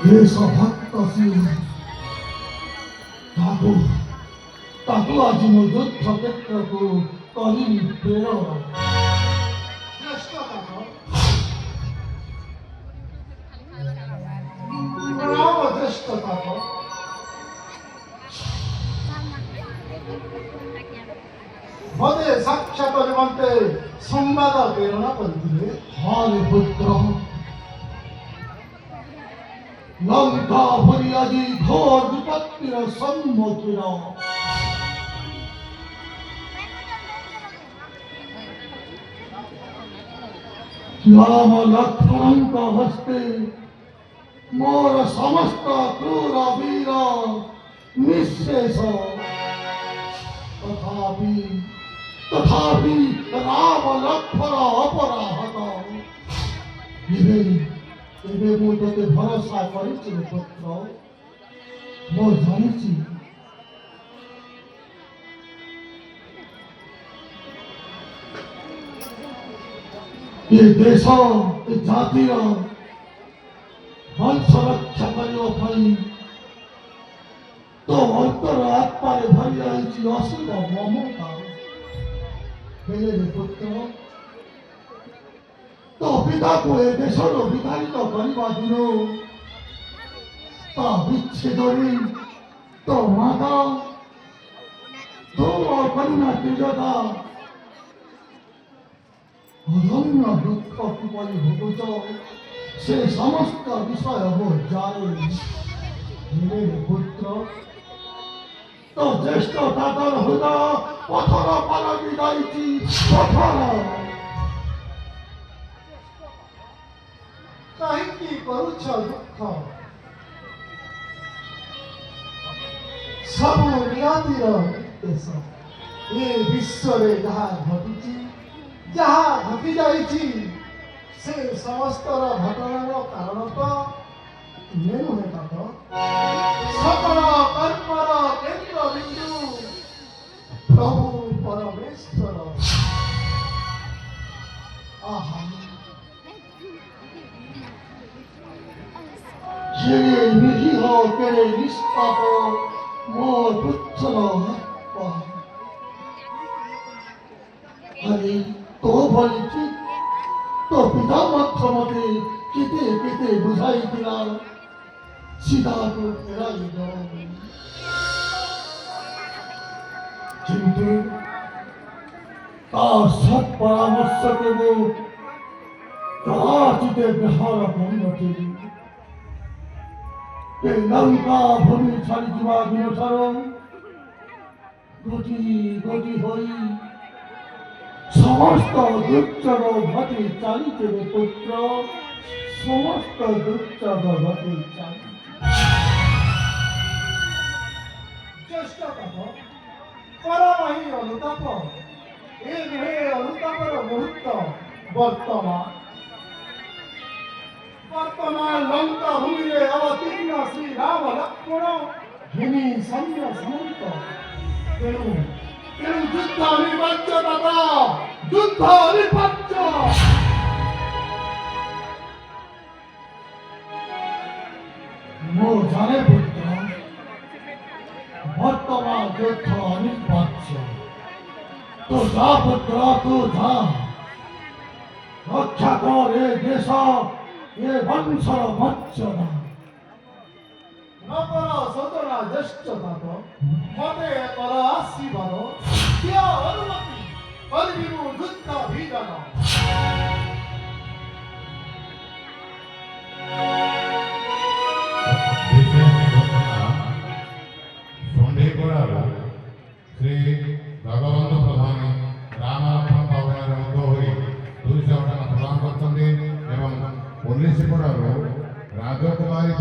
예서 바꿔시 ताको आज मुझे ठगे तक कहीं पेरो চেষ্টা করো ব্রাহ্ম চেষ্টা করো মতে সাক্ষাৎ জমন্তে সংবাদ প্রেরণা করছিলে हाल पुत्र लंका भरियाजी घोर विपत्तिर सम्मुखीन राम लक्ष्मण हस्ते मोर समस्त क्रूर वीर निःशेष तथापि राम लक्ष्मण अपराहत ଏବେ ମୁଁ ତୋତେ ଭରସା କରିଛି ପୁତ୍ର ମୁଁ ଜାଣିଛି ଏ ଦେଶ ଏ ଜାତିର ବଂଶ ରକ୍ଷା କରିବା ପାଇଁ ତୋ ଅନ୍ତର ଆତ୍ମାରେ ଭରି ରହିଛି ଅସୀମ ମମତା ହେଲେ ପୁତ୍ର तो पिता को ए देशर विताड़ित करवा दिन ता विच्छेदरी तो माता तो करुणा तेजता अधन्य दुख किपरि भोगुच से समस्त विषय हो जाने हे पुत्र तो ज्येष्ठ दादर हृदय पथर पालि जाइछि पथर କାହିଁକି କରୁଛ ଦୁଃଖ ସବୁ ନିୟତିର ନିର୍ଦ୍ଦେଶ ଏ ବିଶ୍ୱରେ ଯାହା ଘଟିଛି ଯାହା ଘଟି ଯାଇଛି ସେ ସମସ୍ତର ଘଟଣାର କାରଣ ତ ତୁମେ ନୁହେଁ ତ ସକଳ କର୍ମର କେନ୍ଦ୍ରବିନ୍ଦୁ ପ୍ରଭୁ ପରମେଶ୍ୱର ଆହା Jere nihiho kere nispapo mo putsalo happa. Hari to bolichi to pita mathamate kite bujhai dila sida ko ferai do. Kintu तार सत परामर्श के वो कदाचिते बिहार बंद के लंका भूमि छाड़ी जीवा दिनोसार गति गति होई समस्त दुर्चर घटे चालिते पुत्र समस्त दुर्चर घटे चालिते चेष्टा करो परमहि अनुताप ए नुहे अनुतापर मुहूर्त वर्तमान लंका भूमि अवतीर्ण श्री राम लक्ष्मण घिनी सैन्य समूत तेणु युद्ध अनिवार्य दादा युद्ध अनिवार्य मो जाने पुत्र वर्तमान युद्ध अनिवार्य तो जा पुत्र तू जा रक्षा कर ए देश ये वंशर मर्यादा नपर सजना ज्येष्ठता तो मते कर आशीर्वाद क्या अनुमति कलिबु युद्ध भीजन श्री भगवंत प्रधान राम लक्ष्मण पावन हो 200 टका प्रदान करते पुलिस राजकुमारी